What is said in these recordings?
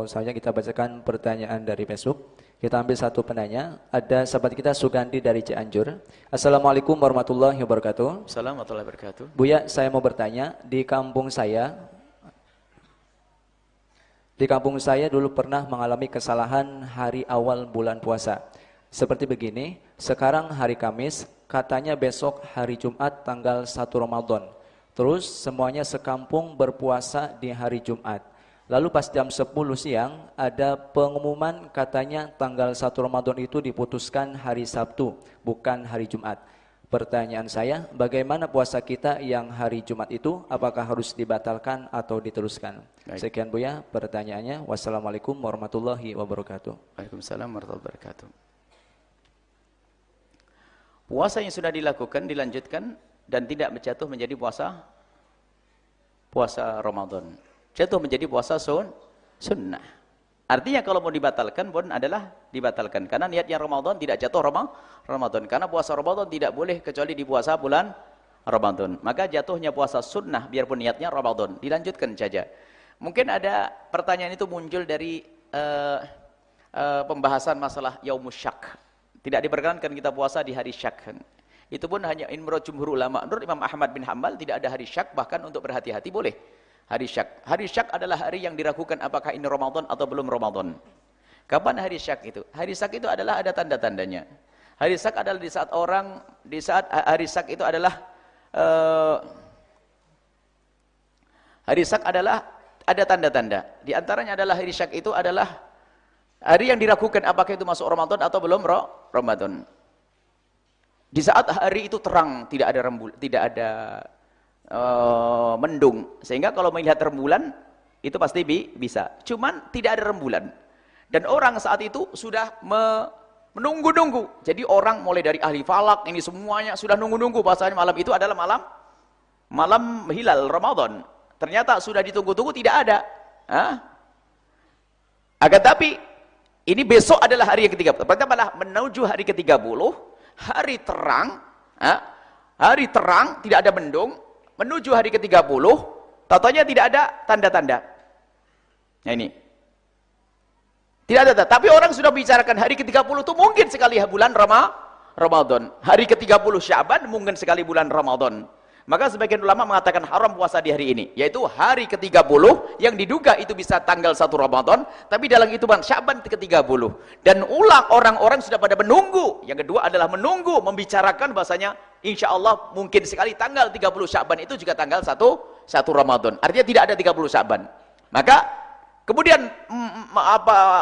langsung saja kita bacakan pertanyaan dari Facebook. Kita ambil satu penanya. Ada sahabat kita Sugandi dari Cianjur. Assalamualaikum warahmatullahi wabarakatuh. Assalamualaikum warahmatullahi wabarakatuh. Buya, saya mau bertanya, di kampung saya dulu pernah mengalami kesalahan hari awal bulan puasa. Seperti begini, sekarang hari Kamis, katanya besok hari Jumat tanggal 1 Ramadan. Terus semuanya sekampung berpuasa di hari Jumat. Lalu pas jam 10 siang ada pengumuman katanya tanggal 1 Ramadan itu diputuskan hari Sabtu, bukan hari Jumat. Pertanyaan saya, bagaimana puasa kita yang hari Jumat itu? Apakah harus dibatalkan atau diteruskan? Baik. Sekian Buya pertanyaannya. Wassalamualaikum warahmatullahi wabarakatuh. Waalaikumsalam warahmatullahi wabarakatuh. Puasa yang sudah dilakukan dilanjutkan dan tidak jatuh menjadi puasa Ramadan. Jatuh menjadi puasa sunnah. Artinya kalau mau dibatalkan pun adalah dibatalkan. Karena niatnya Ramadan tidak jatuh Ramadan. Karena puasa Ramadan tidak boleh kecuali di puasa bulan Ramadan. Maka jatuhnya puasa sunnah biarpun niatnya Ramadan. Dilanjutkan saja. Mungkin ada pertanyaan itu muncul dari pembahasan masalah Yaumus Syak. Tidak diperkenankan kita puasa di hari Syak. Itu pun hanya menurut jumhur ulama. Menurut Imam Ahmad bin Hanbal tidak ada hari Syak, bahkan untuk berhati-hati boleh hari Syak. Hari Syak adalah hari yang diragukan apakah ini Ramadan atau belum Ramadan. Kapan hari Syak itu? Hari Syak itu adalah ada tanda-tandanya. Hari Syak adalah di saat hari Syak itu adalah hari Syak adalah ada tanda-tanda. Di antaranya adalah hari Syak itu adalah hari yang diragukan apakah itu masuk Ramadan atau belum Ramadan. Di saat hari itu terang, tidak ada mendung, sehingga kalau melihat rembulan itu pasti bisa. Cuman tidak ada rembulan, dan orang saat itu sudah menunggu-nunggu. Jadi orang mulai dari ahli falak ini semuanya sudah nunggu-nunggu bahasanya malam itu adalah malam hilal Ramadan. Ternyata sudah ditunggu-tunggu tidak ada. Akan tapi ini besok adalah hari yang ke-30. Pertama menuju hari ke-30. Hari terang, tidak ada mendung, menuju hari ke-30, tatanya tidak ada tanda-tanda. Nah ini. Tidak ada tanda. Tapi orang sudah bicarakan hari ke-30 itu mungkin sekali bulan Ramadan. Hari ke-30 Syaban mungkin sekali bulan Ramadan. Maka sebagian ulama mengatakan haram puasa di hari ini, yaitu hari ke-30 yang diduga itu bisa tanggal 1 Ramadan, tapi dalam hitungan Syaban ke-30. Dan orang-orang sudah pada menunggu. Yang kedua adalah menunggu, membicarakan bahasanya insya Allah mungkin sekali tanggal 30 Syaban itu juga tanggal 1 Ramadan. Artinya tidak ada 30 Syaban. Maka kemudian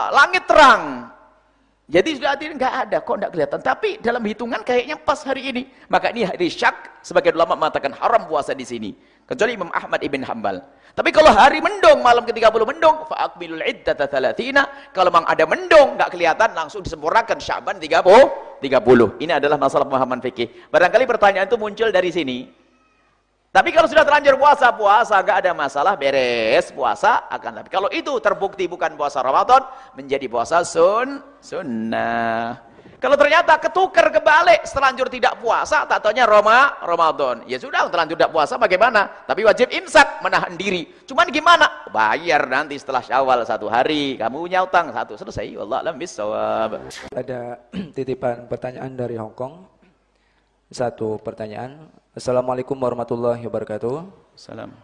langit terang. Jadi sudah nggak ada, kok nggak kelihatan. Tapi dalam hitungan kayaknya pas hari ini. Maka ini hari Syak, sebagian ulama mengatakan haram puasa di sini. Kecuali Imam Ahmad ibn Hanbal. Tapi kalau hari mendung, malam ke-30 mendung, fa'akmilul iddata thalathina. Kalau memang ada mendung, nggak kelihatan, langsung disempurnakan Syaban 30. Ini adalah masalah pemahaman fikih. Barangkali pertanyaan itu muncul dari sini. Tapi kalau sudah terlanjur puasa nggak ada masalah, beres puasa akan. Tapi kalau itu terbukti bukan puasa Ramadan, menjadi puasa sunnah. Kalau ternyata ketukar kebalik, terlanjur tidak puasa, tatanya Ramadan. Ya sudah, terlanjur tidak puasa bagaimana? Tapi wajib imsak, menahan diri. Cuman gimana? Bayar nanti setelah Syawal 1 hari. Kamu punya utang 1, selesai. Wallahu a'lam bishawab. Ada titipan pertanyaan dari Hong Kong. Satu pertanyaan. Assalamualaikum warahmatullahi wabarakatuh. Salam.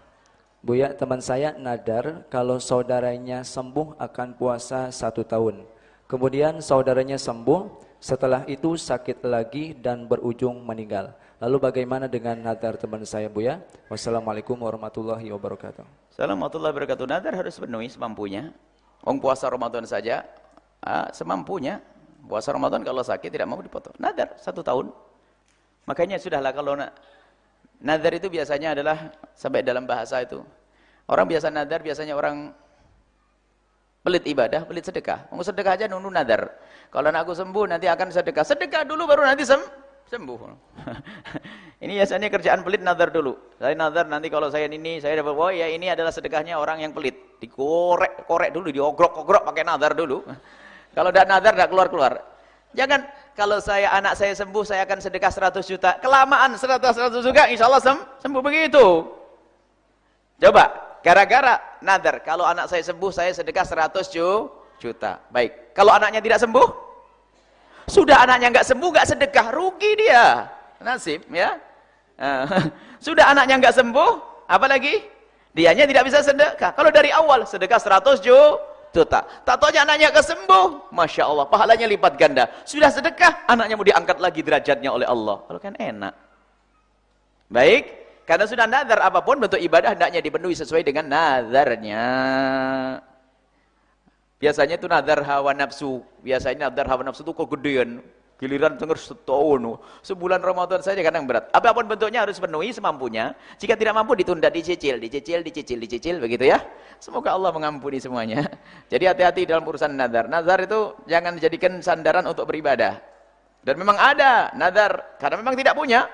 Buya, teman saya nadar kalau saudaranya sembuh akan puasa 1 tahun. Kemudian saudaranya sembuh, setelah itu sakit lagi dan berujung meninggal. Lalu bagaimana dengan nadar teman saya Buya? Wassalamualaikum warahmatullahi wabarakatuh. Assalamualaikum warahmatullahi wabarakatuh. Nadar harus penuhi semampunya. Puasa Ramadan saja semampunya. Puasa Ramadan kalau sakit tidak mau dipotong. Nadar 1 tahun. Makanya sudahlah, kalau nadar itu biasanya adalah sampai dalam bahasa itu. Orang biasa nadar biasanya orang pelit ibadah, pelit sedekah. Mau sedekah aja nunggu nadar. Kalau anakku sembuh nanti akan sedekah. Sedekah dulu baru nanti sembuh. Ini biasanya kerjaan pelit, nadar dulu. Saya nadar nanti kalau saya dapat, oh ya ini adalah sedekahnya orang yang pelit. Dikorek dulu, diogrok-ogrok pakai nadar dulu. Kalau tidak nadar tidak keluar-keluar. Jangan, kalau anak saya sembuh, saya akan sedekah 100 juta. Kelamaan 100 juta, insya Allah sembuh begitu. Coba, gara-gara nadar, kalau anak saya sembuh saya sedekah 100 juta. Baik. Kalau anaknya tidak sembuh, sudah anaknya nggak sembuh, nggak sedekah, rugi dia. Nasib, ya. Sudah anaknya nggak sembuh, apalagi dianya tidak bisa sedekah. Kalau dari awal sedekah 100 juta, tak taunya anaknya kesembuh, masya Allah, pahalanya lipat ganda. Sudah sedekah, anaknya mau diangkat lagi derajatnya oleh Allah. Kalau kan enak. Baik, karena sudah nazar, apapun bentuk ibadah hendaknya dipenuhi sesuai dengan nazarnya. Biasanya itu nazar hawa nafsu. Biasanya nazar hawa nafsu itu kok gedean. Giliran denger setahun. Sebulan Ramadan saja kadang berat. Apapun bentuknya harus penuhi semampunya. Jika tidak mampu ditunda, dicicil, begitu ya. Semoga Allah mengampuni semuanya. Jadi hati-hati dalam urusan nazar. Nazar itu jangan dijadikan sandaran untuk beribadah. Dan memang ada nazar karena memang tidak punya.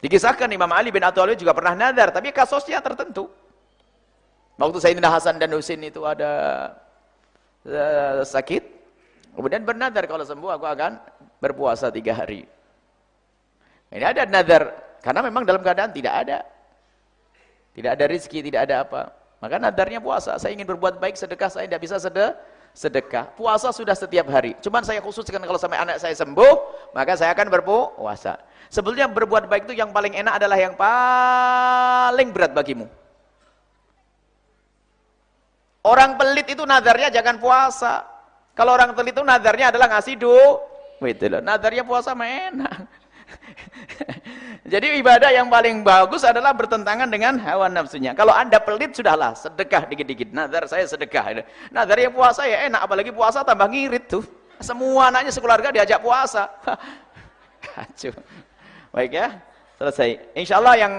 Dikisahkan Imam Ali bin Abi Thalib juga pernah nazar, tapi kasusnya tertentu. Waktu Sayyidina Hasan dan Husain itu ada sakit, kemudian bernazar kalau sembuh aku akan berpuasa 3 hari. Ini ada nazar, karena memang dalam keadaan tidak ada rezeki, tidak ada apa. Maka nazarnya puasa. Saya ingin berbuat baik, sedekah saya tidak bisa sedekah. Puasa sudah setiap hari. Cuman saya khususkan kalau sampai anak saya sembuh, maka saya akan berpuasa. Sebetulnya berbuat baik itu yang paling enak adalah yang paling berat bagimu. Orang pelit itu nazarnya jangan puasa. Kalau orang pelit itu nazarnya adalah ngasih duit. Nazarnya puasa mah enak. Jadi ibadah yang paling bagus adalah bertentangan dengan hawa nafsunya. Kalau Anda pelit, sudahlah sedekah dikit-dikit. Nazar saya sedekah. Nazarnya puasa ya enak, apalagi puasa tambah ngirit tuh. Semua anaknya sekeluarga diajak puasa. Kacau. Baik ya, selesai. Insya Allah yang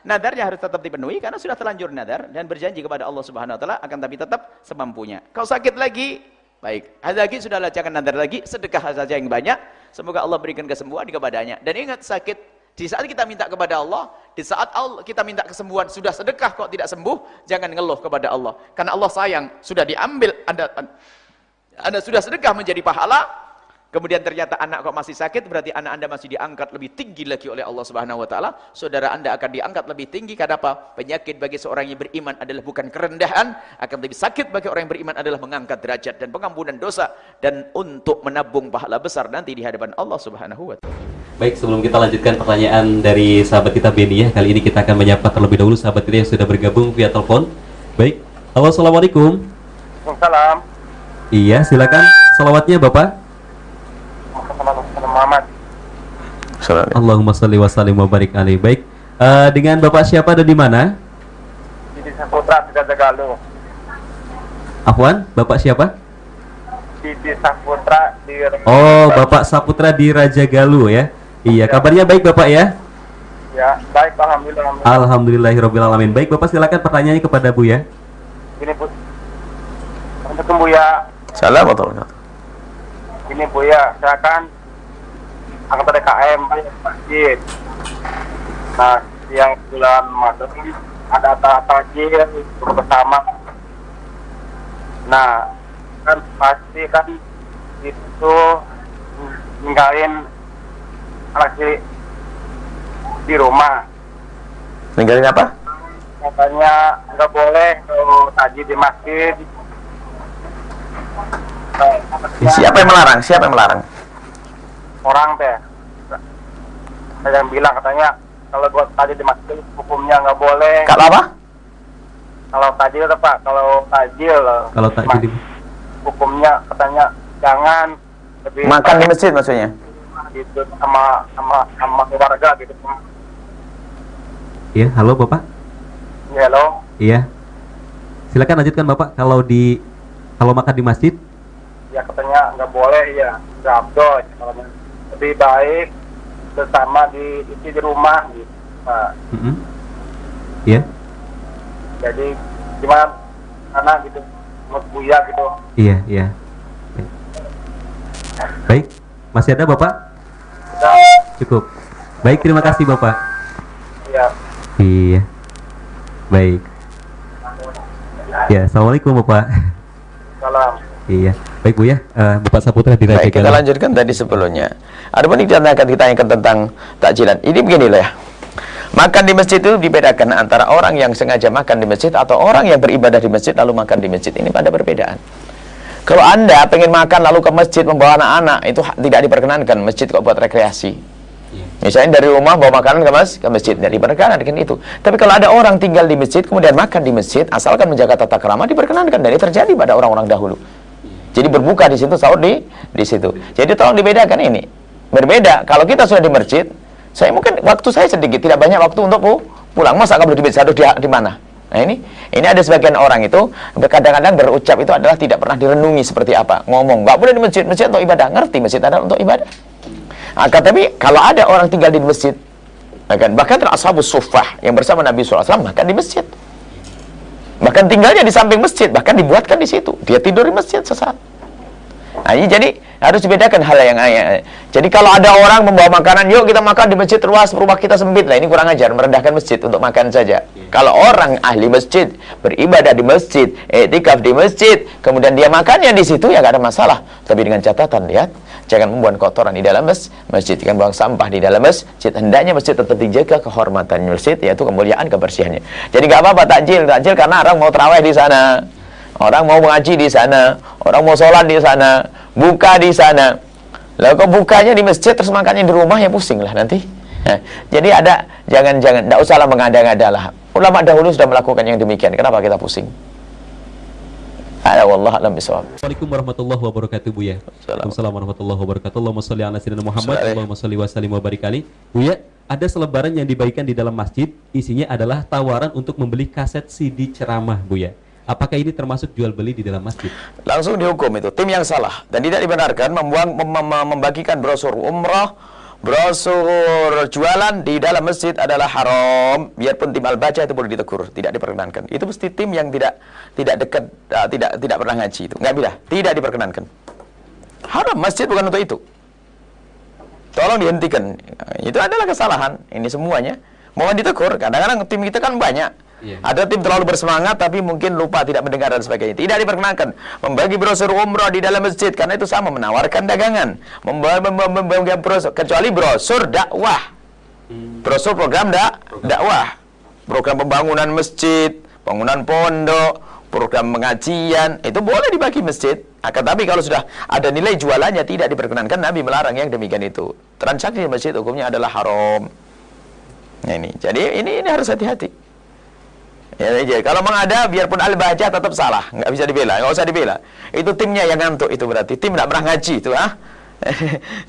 nadarnya harus tetap dipenuhi karena sudah terlanjur nadar dan berjanji kepada Allah Subhanahu Wa Taala akan tapi tetap semampunya. Kau sakit lagi, baik. Ada lagi sudahlah, jangan nadar lagi, sedekah saja yang banyak. Semoga Allah berikan kesembuhan kepadanya. Dan ingat, sakit di saat kita minta kepada Allah, di saat kita minta kesembuhan sudah sedekah kok tidak sembuh, jangan ngeluh kepada Allah. Karena Allah sayang, sudah diambil Anda sudah sedekah menjadi pahala. Kemudian ternyata anak kok masih sakit, berarti anak Anda masih diangkat lebih tinggi lagi oleh Allah Subhanahu Wa Taala. Saudara Anda akan diangkat lebih tinggi. Karena apa? Penyakit bagi seorang yang beriman adalah bukan kerendahan, akan lebih sakit bagi orang yang beriman adalah mengangkat derajat dan pengampunan dosa dan untuk menabung pahala besar nanti di hadapan Allah Subhanahu Wa Taala. Baik, sebelum kita lanjutkan pertanyaan dari sahabat kita Beni ya, kali ini kita akan menyapa terlebih dahulu sahabat kita yang sudah bergabung via telepon. Baik, halo, assalamualaikum. Waalaikumsalam. Iya, silakan. Salawatnya Bapak. Muhammad. Allahumma sholli wa sallim wa barik alaihi. Baik, dengan Bapak siapa dan di mana? Didi Saputra di Rajagaluh. Afwan, Bapak siapa? Didi Saputra di Oh, Bapak Saputra di Rajagaluh ya. Iya, kabarnya baik Bapak ya? Ya, baik, alhamdulillah. Alhamdulillahirabbil alamin. Baik, Bapak silakan pertanyaannya kepada Bu ya. Ini Bu. Untuk Bu ya. Assalamualaikum. Ini Bu ya, saya kan anggota DKM masjid. Nah, yang bulan Ramadan ada takjil bersama. Nah, kan pasti kan itu ninggalin anak di rumah. Ninggalin apa? Katanya nggak boleh kalau takjil di masjid. Siapa yang melarang? Siapa yang melarang? Orang teh. Saya yang bilang katanya kalau buat tajil di masjid hukumnya nggak boleh. Kalau apa? Kalau tajil apa Pak? Kalau tajil hukumnya katanya jangan lebih Makan di masjid maksudnya? Gitu sama keluarga gitu. Iya, halo Bapak. Ya, halo. Iya. Silakan lanjutkan Bapak. Kalau makan di masjid? Ya katanya nggak boleh ya. Nggak abdol. Lebih baik bersama di rumah gitu Pak. Iya. Jadi gimana karena gitu menurut Buya gitu. Iya. Baik, masih ada Bapak? Ya. Cukup. Baik, terima kasih Bapak. Iya. Baik. Ya, assalamualaikum Bapak. Salam. Iya. Baik Bu ya, Bapak Saputra di Rajagaluh. Baik, kita lanjutkan tadi sebelumnya. Ada pun yang akan ditanyakan tentang takjilan. Ini beginilah ya. Makan di masjid itu dibedakan antara orang yang sengaja makan di masjid atau orang yang beribadah di masjid lalu makan di masjid. Ini pada perbedaan. Kalau Anda pengen makan lalu ke masjid membawa anak-anak, itu tidak diperkenankan. Masjid kok buat rekreasi. Misalnya dari rumah bawa makanan ke masjid, tidak diperkenankan itu. Tapi kalau ada orang tinggal di masjid kemudian makan di masjid, asalkan menjaga tata krama, diperkenankan. Dan ini terjadi pada orang-orang dahulu. Jadi berbuka di situ, sahur di situ. Jadi tolong dibedakan ini. Berbeda. Kalau kita sudah di masjid, saya mungkin waktu saya sedikit, tidak banyak waktu untuk pulang. Masa kalau di masjid di mana? Nah ini ada sebagian orang itu kadang-kadang berucap itu adalah tidak pernah direnungi seperti apa. Ngomong, nggak boleh di masjid untuk ibadah. Ngerti masjid adalah untuk ibadah. Tapi kalau ada orang tinggal di masjid, bahkan ashabus suffah yang bersama Nabi SAW makan di masjid. Bahkan tinggalnya di samping masjid, bahkan dibuatkan di situ. Dia tidur di masjid sesaat. Nah, jadi harus dibedakan hal yang jadi kalau ada orang membawa makanan, yuk kita makan di masjid luas, rumah kita sempit. Nah, ini kurang ajar, merendahkan masjid untuk makan saja. Kalau orang ahli masjid, beribadah di masjid, iktikaf di masjid, kemudian dia makannya di situ, ya nggak ada masalah. Tapi dengan catatan, lihat, jangan membuang kotoran di dalam masjid, jangan buang sampah di dalam masjid. Hendaknya masjid tetap dijaga kehormatan masjid, yaitu kemuliaan, kebersihannya. Jadi nggak apa-apa takjil karena orang mau tarawih di sana, orang mau mengaji di sana, orang mau sholat di sana, buka di sana. Lalu kok bukanya di masjid terus makannya di rumah, ya pusing lah nanti. Jadi jangan tidak usahlah mengada-ngada lah. Ulama dahulu sudah melakukan yang demikian. Kenapa kita pusing? Wallahu a'lam bishawab. Assalamualaikum warahmatullahi wabarakatuh, Buya. Waalaikumsalam warahmatullahi wabarakatuh. Allahumma sholli ala sayyidina Muhammad, Allahumma sholli wa sallim wa barik alaihi. Buya, ada selebaran yang dibagikan di dalam masjid, isinya adalah tawaran untuk membeli kaset CD ceramah, Buya. Apakah ini termasuk jual beli di dalam masjid? Langsung dihukum itu, tim yang salah. Dan tidak dibenarkan membagikan brosur umrah, brosur jualan di dalam masjid adalah haram. Biarpun tim al-baca itu boleh ditegur, tidak diperkenankan. Itu mesti tim yang tidak dekat, tidak pernah ngaji itu. Nggak bisa, tidak diperkenankan. Haram, masjid bukan untuk itu. Tolong dihentikan. Itu adalah kesalahan. Ini semuanya. Mohon ditegur. Kadang-kadang tim kita kan banyak. Ada tim terlalu bersemangat tapi mungkin lupa, tidak mendengar dan sebagainya. Tidak diperkenankan membagi brosur umrah di dalam masjid karena itu sama menawarkan dagangan. Membagi brosur, kecuali brosur dakwah. Brosur program dakwah. Program pembangunan masjid, bangunan pondok, program pengajian, itu boleh dibagi masjid. Akan tapi kalau sudah ada nilai jualannya tidak diperkenankan, Nabi melarang yang demikian itu. Transaksi di masjid hukumnya adalah haram. Nah ini, jadi ini harus hati-hati. Ya, kalau mengada, biarpun al-bahjah tetap salah, nggak bisa dibela, nggak usah dibela. Itu timnya yang ngantuk, itu berarti tim nggak pernah ngaji itu,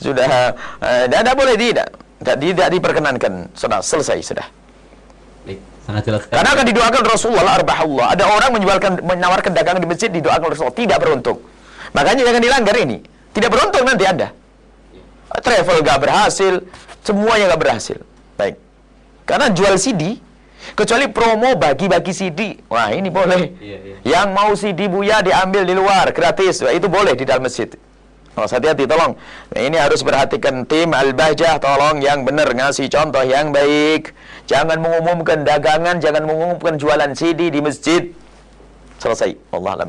sudah, tidak boleh, tidak diperkenankan, sudah selesai sudah. Sangat jelas. Karena akan didoakan Rasulullah arbahullah. Ada orang menawarkan dagangan di masjid, didoakan Rasulullah, tidak beruntung. Makanya jangan dilanggar ini, tidak beruntung nanti Anda. Travel nggak berhasil, semuanya nggak berhasil. Baik, karena jual CD. Kecuali promo bagi-bagi CD. Wah ini boleh. Yang mau CD Buya diambil di luar gratis. Wah, itu boleh di dalam masjid. Hati-hati tolong. Nah, ini harus perhatikan tim Al-Bahjah. Tolong yang benar ngasih contoh yang baik. Jangan mengumumkan dagangan, jangan mengumumkan jualan CD di masjid. Selesai. Wallahu a'lam.